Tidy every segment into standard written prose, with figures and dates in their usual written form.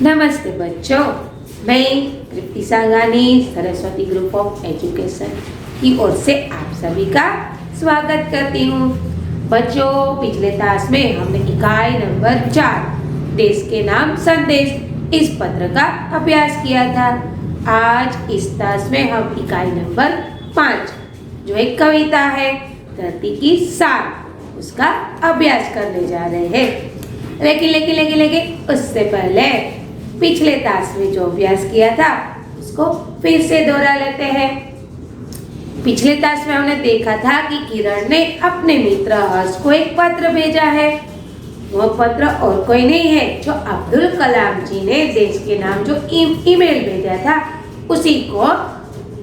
नमस्ते बच्चों, मैं तृप्ति सांगानी सरस्वती ग्रुप ऑफ एजुकेशन की ओर से आप सभी का स्वागत करती हूँ। बच्चों, पिछले क्लास में हमने इकाई नंबर 4 देश के नाम संदेश इस पत्र का अभ्यास किया था। आज इस क्लास में हम इकाई नंबर 5 जो एक कविता है धरती की सार उसका अभ्यास करने जा रहे हैं। लेकिन उससे पहले पिछले क्लास में जो अभ्यास किया था उसको फिर से दोहरा लेते हैं। पिछले क्लास में हमने देखा था कि किरण ने अपने मित्र हर्ष को एक पत्र भेजा है। वह पत्र और कोई नहीं है, जो अब्दुल कलाम जी ने देश के नाम जो ईमेल भेजा था उसी को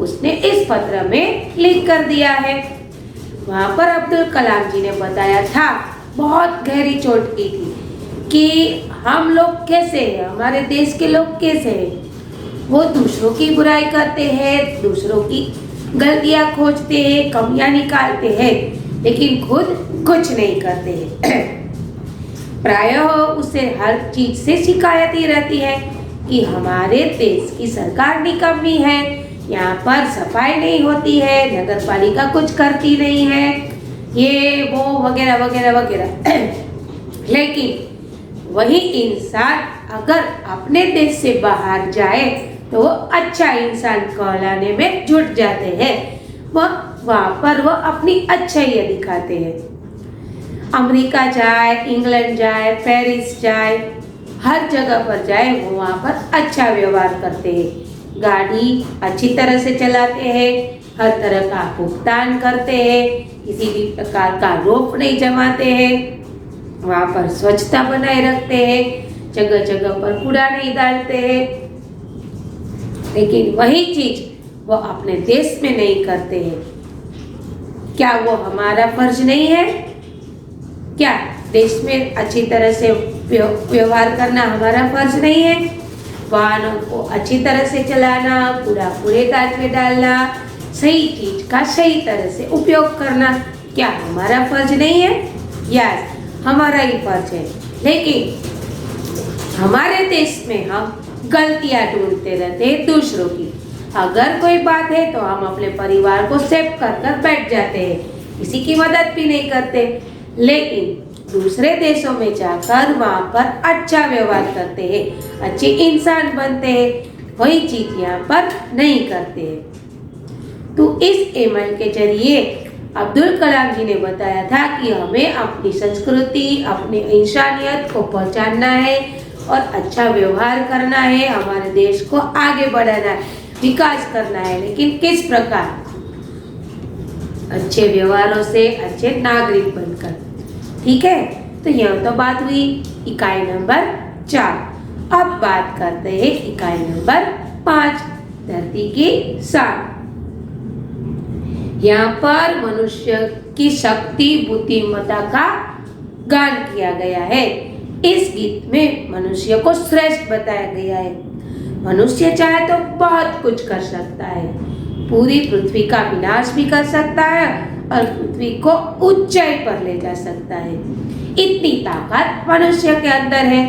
उसने इस पत्र में लिख कर दिया है। वहां पर अब्दुल कलाम जी ने बताया था, बहुत गहरी चोट की थी कि हम लोग कैसे हैं, हमारे देश के लोग कैसे हैं। वो दूसरों की बुराई करते हैं, दूसरों की गलतियां खोजते हैं, कमियां निकालते हैं, लेकिन खुद कुछ नहीं करते हैं। प्रायः उसे हर चीज से शिकायत ही रहती है कि हमारे देश की सरकार निकम्मी है, यहाँ पर सफाई नहीं होती है, नगर पालिका कुछ करती नहीं है, ये वो वगैरह वगैरह वगैरह। लेकिन वही इंसान अगर अपने देश से बाहर जाए तो वो अच्छा इंसान कहलाने में जुट जाते हैं। वहाँ पर वो अपनी अच्छाइयाँ दिखाते हैं। अमेरिका जाए, इंग्लैंड जाए, पेरिस जाए, हर जगह पर जाए वो वहाँ पर अच्छा व्यवहार करते हैं। गाड़ी अच्छी तरह से चलाते हैं, हर तरह का भुगतान करते हैं, किसी भी प्रकार का रोप नहीं जमाते हैं, वहाँ पर स्वच्छता बनाए रखते हैं, जगह जगह पर कूड़ा नहीं डालते हैं। लेकिन वही चीज वो अपने देश में नहीं करते हैं। क्या वो हमारा फर्ज नहीं है? क्या देश में अच्छी तरह से व्यवहार करना हमारा फर्ज नहीं है? वाहनों को अच्छी तरह से चलाना, कूड़ा कूड़ेदान में डालना, सही चीज का सही तरह से उपयोग करना क्या हमारा फर्ज नहीं है? यस, हमारा ही फर्ज है। लेकिन हमारे देश में हम गलतियां ढूंढते रहते हैं दूसरों की। अगर कोई बात है तो हम अपने परिवार को सेव कर बैठ जाते हैं, किसी की मदद भी नहीं करते। लेकिन दूसरे देशों में जाकर वहाँ पर अच्छा व्यवहार करते हैं, अच्छे इंसान बनते हैं। वही चीज यहाँ पर नहीं करते हैं। तो इस ईमेल के जरिए अब्दुल कलाम जी ने बताया था कि हमें अपनी संस्कृति, अपनी इंसानियत को पहचानना है और अच्छा व्यवहार करना है, हमारे देश को आगे बढ़ाना है, विकास करना है। लेकिन किस प्रकार? अच्छे व्यवहारों से, अच्छे नागरिक बनकर। ठीक है, तो यह तो बात हुई इकाई नंबर 4। अब बात करते हैं इकाई नंबर 5 धरती की सार। यहाँ पर मनुष्य की शक्ति, बुद्धिमत्ता का गान किया गया है। इस गीत में मनुष्य को श्रेष्ठ बताया गया है। मनुष्य चाहे तो बहुत कुछ कर सकता है, पूरी पृथ्वी का विनाश भी कर सकता है और पृथ्वी को ऊंचाई पर ले जा सकता है। इतनी ताकत मनुष्य के अंदर है।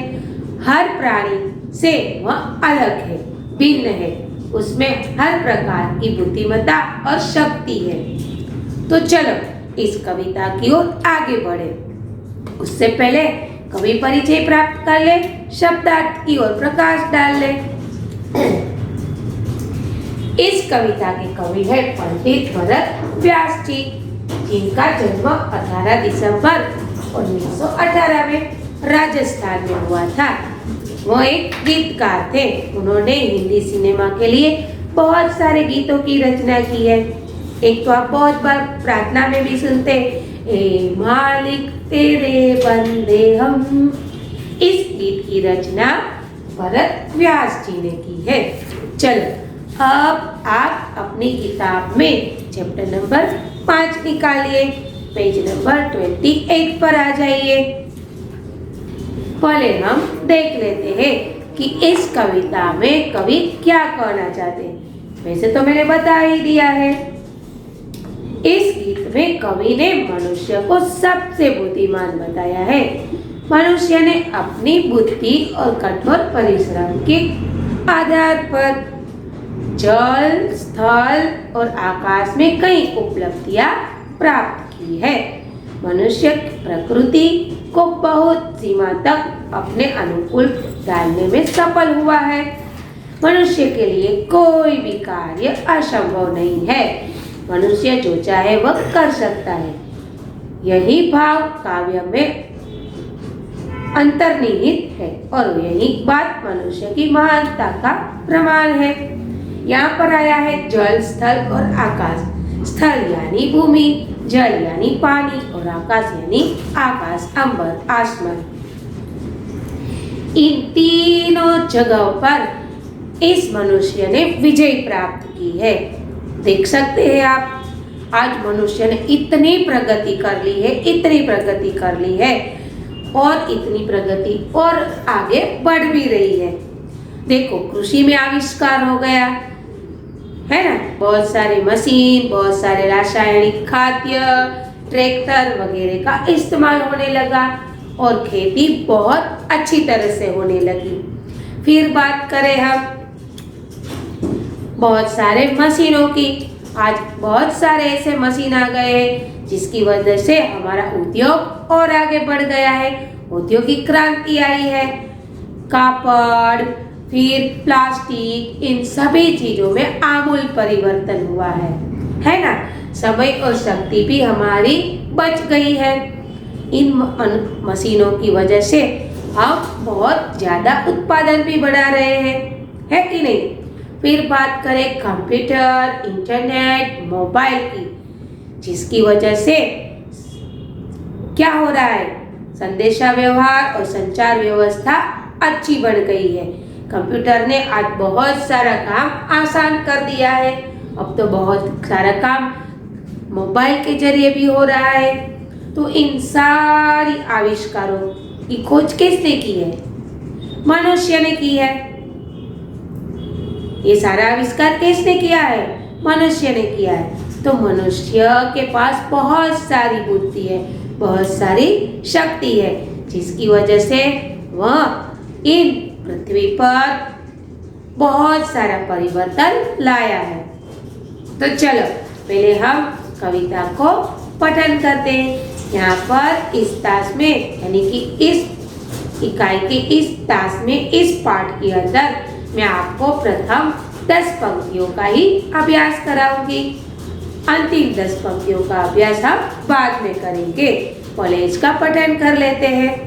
हर प्राणी से वह अलग है, भिन्न है, उसमें हर प्रकार की बुद्धिमत्ता और शक्ति है। तो चलो इस कविता की ओर आगे बढ़े। उससे पहले कवि परिचय प्राप्त कर ले, शब्दार्थ की ओर प्रकाश डाल ले। इस कविता के कवि है पंडित भरत व्यास जी, जिनका जन्म 18 दिसंबर 1918 में राजस्थान में हुआ था। वो एक गीतकार थे। उन्होंने हिंदी सिनेमा के लिए बहुत सारे गीतों की रचना की है। एक तो आप बहुत बार प्रार्थना में भी सुनते, ए मालिक तेरे बंदे हम। इस गीत की रचना भरत व्यास जी ने की है। चलो अब आप अपनी किताब में चैप्टर नंबर 5 निकालिए, पेज नंबर 28 पर आ जाइए। पहले हम देख लेते हैं कि इस कविता में कवि क्या कहना चाहते हैं। वैसे तो मैंने बता ही दिया है। इस गीत में कवि ने मनुष्य को सबसे बुद्धिमान बताया है। मनुष्य ने अपनी बुद्धि और कठोर परिश्रम के आधार पर जल, स्थल और आकाश में कई उपलब्धियां प्राप्त की है। मनुष्य प्रकृति को बहुत सीमा तक अपने अनुकूल डालने में सफल हुआ है। मनुष्य के लिए कोई भी कार्य असंभव नहीं है। मनुष्य जो चाहे वह कर सकता है। यही भाव काव्य में अंतर्निहित है और यही बात मनुष्य की महानता का प्रमाण है। यहाँ पर आया है जल, स्थल और आकाश। स्थल यानी भूमि, जल यानी पानी और आकाश यानी आकाश, अंबर, आसमान। इन तीनों जगहों पर इस मनुष्य ने विजय प्राप्त की है। देख सकते हैं आप, आज मनुष्य ने इतनी प्रगति कर ली है, इतनी प्रगति कर ली है और इतनी प्रगति और आगे बढ़ भी रही है। देखो, कृषि में आविष्कार हो गया है ना, बहुत सारे मशीन, बहुत सारे रासायनिक खाद्य, ट्रैक्टर वगैरह का इस्तेमाल होने लगा और खेती बहुत अच्छी तरह से होने लगी। फिर बात करें हम बहुत सारे मशीनों की। आज बहुत सारे ऐसे मशीन आ गए हैं जिसकी वजह से हमारा उद्योग और आगे बढ़ गया है। औद्योगिक क्रांति आई है। कापड़, फिर प्लास्टिक, इन सभी चीजों में आमूल परिवर्तन हुआ है ना। समय और शक्ति भी हमारी बच गई है। इन मशीनों की वजह से हम बहुत ज्यादा उत्पादन भी बढ़ा रहे हैं, है कि नहीं। फिर बात करें कंप्यूटर, इंटरनेट, मोबाइल की, जिसकी वजह से क्या हो रहा है, संदेशा व्यवहार और संचार व्यवस्था अच्छी बढ़ गई है। कंप्यूटर ने आज बहुत सारा काम आसान कर दिया है। अब तो बहुत सारा काम मोबाइल के जरिए भी हो रहा है। तो इन सारी आविष्कारों की खोज किसने की है? मनुष्य ने की है। ये सारा आविष्कार किसने किया है? मनुष्य ने किया है। तो मनुष्य के पास बहुत सारी बुद्धि है, बहुत सारी शक्ति है, जिसकी वजह से वह इन पृथ्वी पर बहुत सारा परिवर्तन लाया है। तो चलो पहले हम कविता को पठन करते हैं। यहाँ पर इस तास में, यानी कि इस इकाई के इस तास में, इस पाठ के अंदर मैं आपको प्रथम 10 पंक्तियों का ही अभ्यास कराऊंगी। अंतिम 10 पंक्तियों का अभ्यास हम बाद में करेंगे। पहले इसका पठन कर लेते हैं।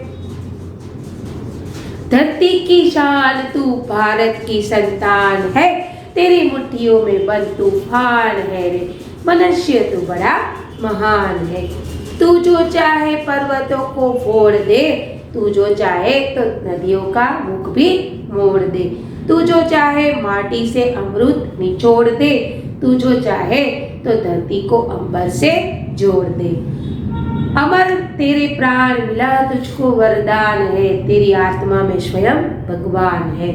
धरती की शान तू भारत की संतान है, तेरी मुट्ठियों में बंद तूफान है रे, मनुष्य तू बड़ा महान है। तू जो चाहे पर्वतों को फोड़ दे, तू जो चाहे तो नदियों का मुख भी मोड़ दे, तू जो चाहे माटी से अमृत निचोड़ दे, तू जो चाहे तो धरती को अंबर से जोड़ दे। अमर तेरे प्राण मिला तुझको वरदान है, तेरी आत्मा में स्वयं भगवान है।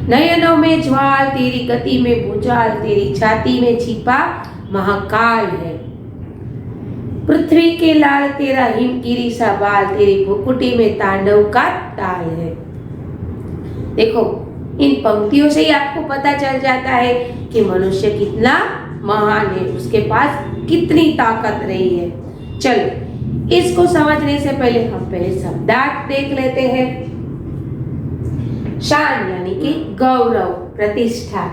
नयनों में ज्वाल, तेरी गति में भूचाल, तेरी छाती में छिपा महाकाल है। पृथ्वी के लाल तेरा हिमगिरी सा बाल, तेरी भुकुटी में तांडव का ताल है। देखो, इन पंक्तियों से ही आपको पता चल जाता है कि मनुष्य कितना महान है, उसके पास कितनी ताकत रही है। चलो, इसको समझने से पहले हम पहले शब्दार्थ देख लेते हैं। शान यानी कि गौरव, प्रतिष्ठा।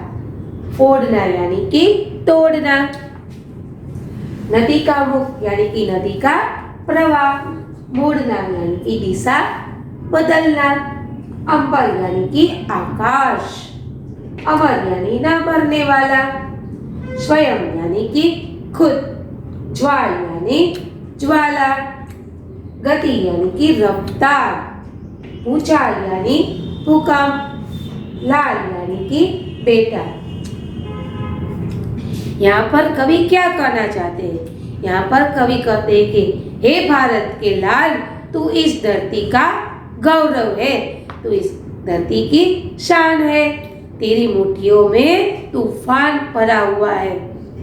फोड़ना यानी कि तोड़ना। नदी का मुख यानी कि नदी का प्रवाह। मोड़ना यानी कि दिशा बदलना। अंबर यानी कि आकाश। अमर यानी न मरने वाला। स्वयं यानी कि खुद। ज्वाल यानी ज्वाला। गति यानी कि रफ्तार। भूचाल यानी भूकंप। लाल यानी कि बेटा। यहाँ पर कवि क्या कहना चाहते हैं? यहाँ पर कवि कहते हैं कि हे भारत के लाल, तू इस धरती का गौरव है, तू इस धरती की शान है। तेरी मुट्ठियों में तूफान भरा हुआ है।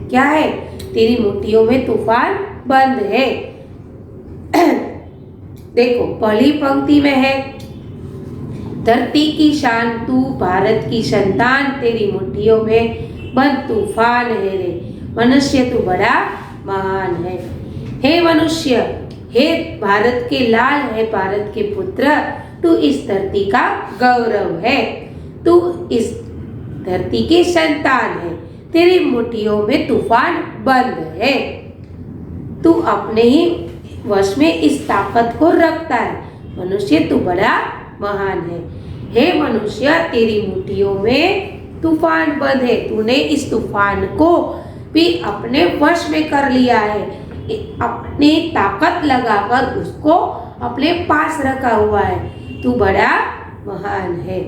क्या है? तेरी मुट्ठियों में तूफान बंद है। देखो पहली पंक्ति में है, धरती की शान तू, भारत की संतान, तेरी मुट्ठियों में बंद तूफान है रे, मनुष्य तू बड़ा महान है। हे मनुष्य, हे भारत के लाल, है भारत के पुत्र, तू इस धरती का गौरव है, तू इस धरती की संतान है, तेरी मुट्ठियों में तूफान बंद है, तू अपने ही वश में इस ताकत को रखता है, मनुष्य तू बड़ा महान है। हे मनुष्य, तेरी मुट्ठियों में तूफान बंद है, तूने इस तूफान को भी अपने वश में कर लिया है, अपनी ताकत लगाकर उसको अपने पास रखा हुआ है, तू बड़ा महान है।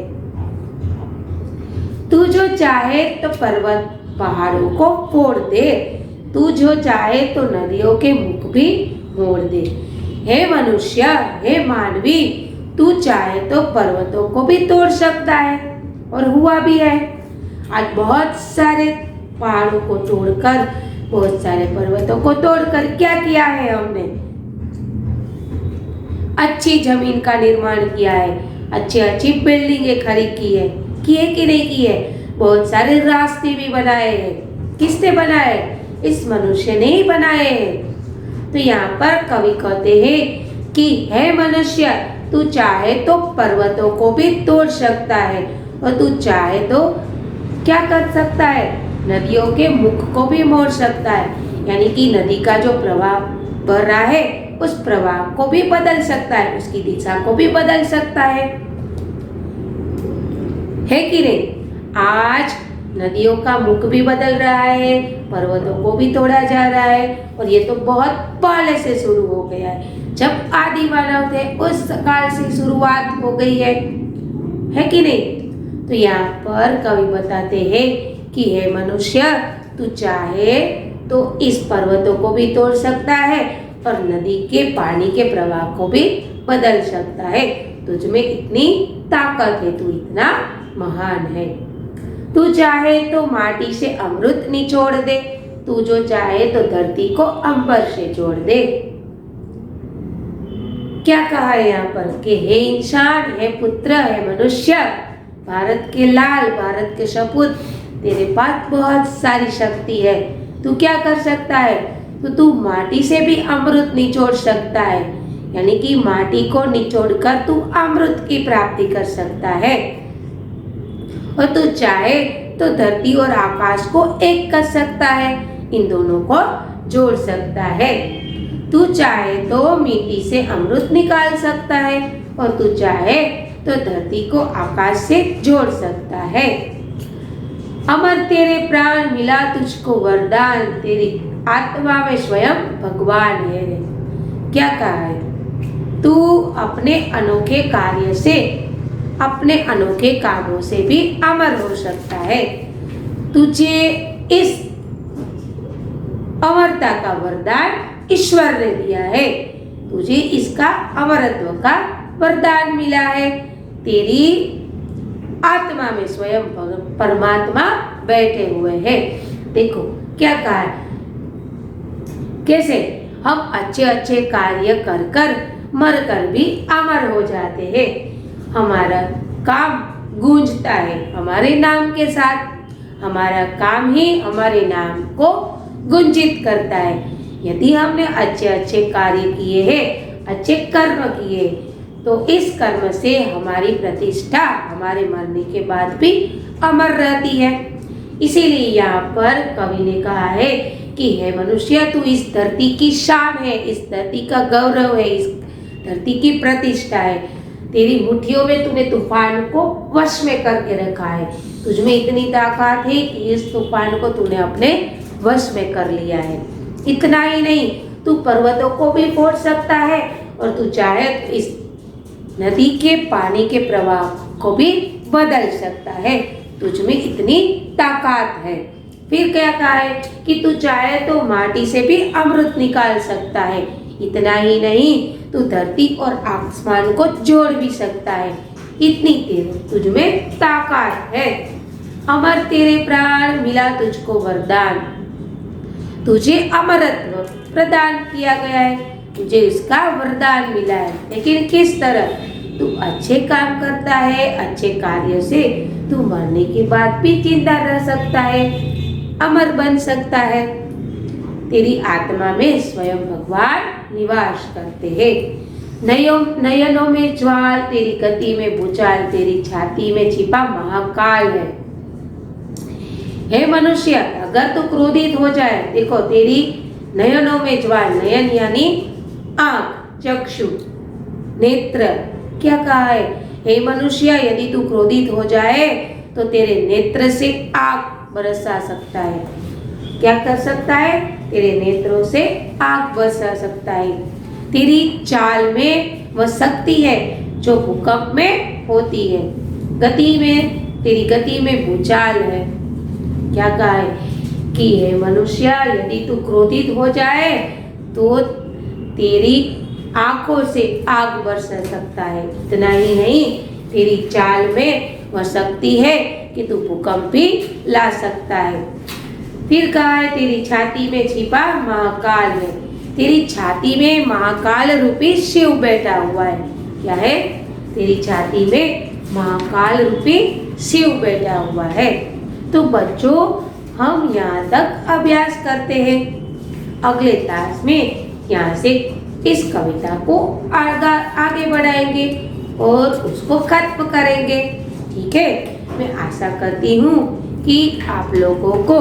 तू जो चाहे तो पर्वत पहाड़ों को फोड़ दे, तू जो चाहे तो नदियों के मुख भी मोड़ दे। हे मनुष्य, हे मानवी, तू चाहे तो पर्वतों को भी तोड़ सकता है, और हुआ भी है। आज बहुत सारे पहाड़ों को तोड़कर, बहुत सारे पर्वतों को तोड़कर क्या किया है हमने? अच्छी जमीन का निर्माण किया है, अच्छी अच्छी बिल्डिंगें खड़ी की है, किए कि नहीं किए? बहुत सारे रास्ते भी बनाए हैं। किसने बनाए? इस मनुष्य ने ही बनाए हैं। तो यहाँ पर कवि कहते हैं कि हे मनुष्य, तू चाहे तो पर्वतों को भी तोड़ सकता है, और तू चाहे तो क्या कर सकता है? नदियों के मुख को भी मोड़ सकता है, यानी कि नदी का जो प्रवाह बह रहा है उस प्रवाह को भी बदल सकता है, उसकी दिशा को भी बदल सकता है कि नहीं? आज नदियों का मुख भी बदल रहा है, पर्वतों को भी तोड़ा जा रहा है, और ये तो बहुत पहले से शुरू हो गया है। जब आदि मानव थे उस काल से शुरुआत हो गई है कि नहीं? तो यहाँ पर कवि बताते हैं कि हे मनुष्य, तू चाहे तो इस पर्वतों को भी तोड़ सकता है, और नदी के पानी के प्रवाह को भी बदल सकता है। तुझ में इतनी ताकत है, तू इतना महान है। तू चाहे तो माटी से अमृत निचोड़ दे, तू जो चाहे तो धरती को अंबर से जोड़ दे। क्या कहा है यहाँ पर कि हे इंसान, हे पुत्र, हे मनुष्य, भारत के लाल, भारत के सपूत, तेरे पास बहुत सारी शक्ति है। तू क्या कर सकता है? तो तू माटी से भी अमृत निचोड़ सकता है, यानी कि माटी को निचोड़कर तू अमृत की प्राप्ति कर सकता है। और तू चाहे तो धरती और आकाश को एक कर सकता है, इन दोनों को जोड़ सकता है। तू चाहे तो मिट्टी से अमृत निकाल सकता है, और तू चाहे तो धरती को आकाश से जोड़ सकता है। अमर तेरे प्राण, मिला तुझको वरदान, तेरी आत्मा में स्वयं भगवान है। क्या कहा है? तू अपने अनोखे कार्य से, अपने अनोखे कामों से भी अमर हो सकता है। तुझे इस अमरता का वरदान ईश्वर ने दिया है, तुझे इसका अमरत्व का वरदान मिला है। तेरी आत्मा में स्वयं परमात्मा बैठे हुए हैं। देखो क्या कहा है, कैसे हम अच्छे अच्छे कार्य कर कर मर कर भी अमर हो जाते हैं। हमारा काम गूंजता है हमारे नाम के साथ, हमारा काम ही हमारे नाम को गुंजित करता है। यदि हमने अच्छे अच्छे कार्य किए हैं, अच्छे कर्म किए, तो इस कर्म से हमारी प्रतिष्ठा हमारे मरने के बाद भी अमर रहती है। इसीलिए यहाँ पर कवि ने कहा है कि हे मनुष्य, तू इस धरती की शान है, इस धरती का गौरव है, इस धरती की प्रतिष्ठा है। तेरी मुट्ठियों में तूने तूफान को वश में करके रखा है। तुझमें इतनी ताकत है कि इस तूफान को तूने अपने वश में कर लिया है। इतना ही नहीं, तू पर्वतों को भी फोड़ सकता है, और तू चाहे तो इस नदी के पानी के प्रवाह को भी बदल सकता है। तुझमें इतनी ताकत है। फिर क्या कहा है कि तू चाहे तो माटी से भी अमृत निकाल सकता है। इतना ही नहीं, तू धरती और आसमान को जोड़ भी सकता है। इतनी तुझमें ताकत है। अमर तेरे प्राण, मिला तुझको वरदान, तुझे अमरत्व प्रदान किया गया है। तुझे उसका वरदान मिला है, लेकिन किस तरह? तू अच्छे काम करता है, अच्छे कार्य से तू मरने के बाद भी जिंदा रह सकता है, अमर बन सकता है। तेरी आत्मा में स्वयं भगवान निवास करते हैं। नयनों में ज्वाल, तेरी गति में भूचाल, तेरी छाती में छिपा महाकाल है। हे मनुष्य, अगर तू क्रोधित हो जाए, देखो तेरी नयनों में ज्वाल, नयन यानी आंख, चक्षु, नेत्र, क्या कहा है? हे मनुष्य, यदि तू क्रोधित हो जाए तो तेरे नेत्र से आग बरसा सकता है। क्या कर सकता है? तेरे नेत्रों से आग बरसा सकता है। तेरी चाल में वह शक्ति है जो भूकंप में होती है। गति में, तेरी गति में भूचाल है। क्या कहा है कि हे मनुष्य, यदि तू क्रोधित हो जाए तो तेरी आंखों से आग बरसा सकता है। इतना ही नहीं, तेरी चाल में वह शक्ति है कि तू भूकंप भी ला सकता है। फिर कहा है तेरी छाती में छिपा महाकाल है। तेरी छाती में महाकाल रूपी शिव बैठा हुआ है। क्या है? तेरी छाती में महाकाल रूपी शिव बैठा हुआ है। तो बच्चों, हम यहाँ तक अभ्यास करते हैं। अगले क्लास में यहाँ से इस कविता को आगे बढ़ाएंगे और उसको खत्म करेंगे। ठीक है? मैं आशा करती हूँ कि आप लोगों को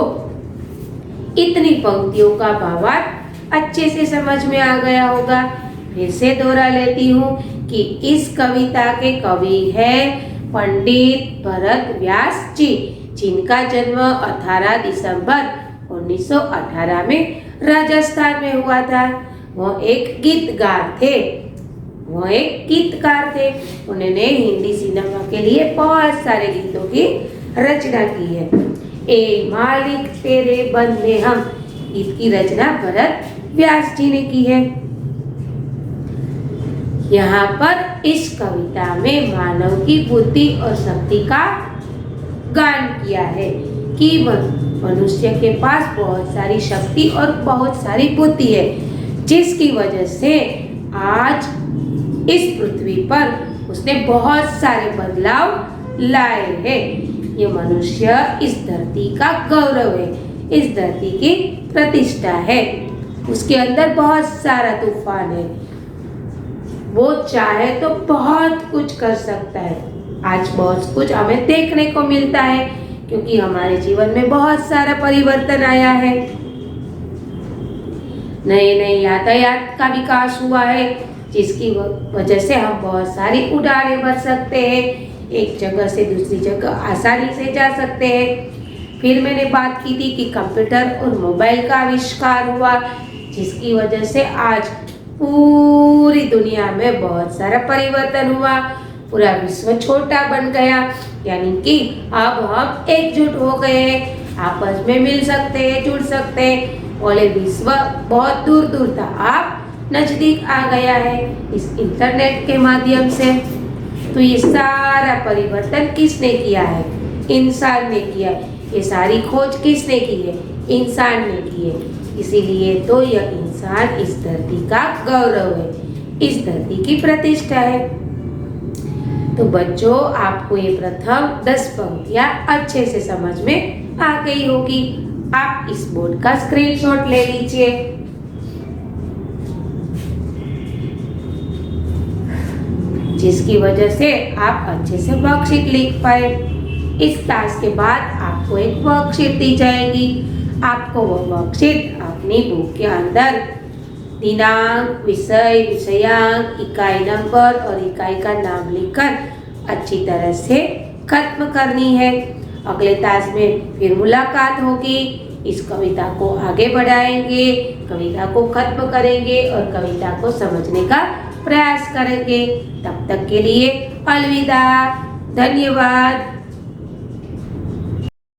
इतनी पंक्तियों का भावार्थ अच्छे से समझ में आ गया होगा। फिर से दोहरा लेती हूँ कि इस कविता के कवि हैं पंडित भरत व्यास जी, जिनका जन्म 18 दिसंबर 1918 में राजस्थान में हुआ था। वह एक गीतकार थे। उन्होंने हिंदी सिनेमा के लिए बहुत सारे गीतों की रचना की है। ए मालिक तेरे बंदे हम, गीत की रचना भरत व्यास जी ने की है। यहाँ पर इस कविता में मानव की बुद्धि और शक्ति का गान किया है कि मनुष्य के पास बहुत सारी शक्ति और बहुत सारी बुद्धि है, जिसकी वजह से आज इस पृथ्वी पर उसने बहुत सारे बदलाव लाए हैं। ये मनुष्य इस धरती का गौरव है, इस धरती की प्रतिष्ठा है। उसके अंदर बहुत सारा तूफान है। वो चाहे तो बहुत कुछ कर सकता है। आज बहुत कुछ हमें देखने को मिलता है क्योंकि हमारे जीवन में बहुत सारा परिवर्तन आया है। नए नए यातायात का विकास हुआ है, जिसकी वजह से हम बहुत सारी उड़ानें भर सकते हैं, एक जगह से दूसरी जगह आसानी से जा सकते हैं। फिर मैंने बात की थी कि कंप्यूटर और मोबाइल का आविष्कार हुआ, जिसकी वजह से आज पूरी दुनिया में बहुत सारा परिवर्तन हुआ। पूरा विश्व छोटा बन गया, यानी कि अब हम एकजुट हो गए हैं, आपस में मिल सकते हैं, जुड़ सकते हैं। पहले विश्व बहुत दूर दूर था, अब नजदीक आ गया है इस इंटरनेट के माध्यम से। तो ये सारा परिवर्तन किसने किया है? इंसान ने किया है। ये सारी खोज किसने की है? इंसान ने की है। इसीलिए तो यह इंसान इस धरती का गौरव है, इस धरती की प्रतिष्ठा है। तो बच्चों, आपको ये प्रथम 10 पंक्तियां अच्छे से समझ में आ गई होगी। आप इस बोर्ड का स्क्रीनशॉट ले लीजिए। जिसकी वजह से आप अच्छे से वर्कशीट लिख पाए। इस क्लास के बाद आपको एक वर्कशीट दी जाएगी। आपको वो वर्कशीट अपनी बुक के अंदर दिनांक, विषय, विषयांक, इकाई नंबर और इकाई का नाम लिखकर अच्छी तरह से खत्म करनी है। अगले क्लास में फिर मुलाकात होगी। इस कविता को आगे बढ़ाएंगे, कविता को खत्म करेंगे और कविता को समझने का प्रयास करेंगे। तब तक के लिए अलविदा, धन्यवाद।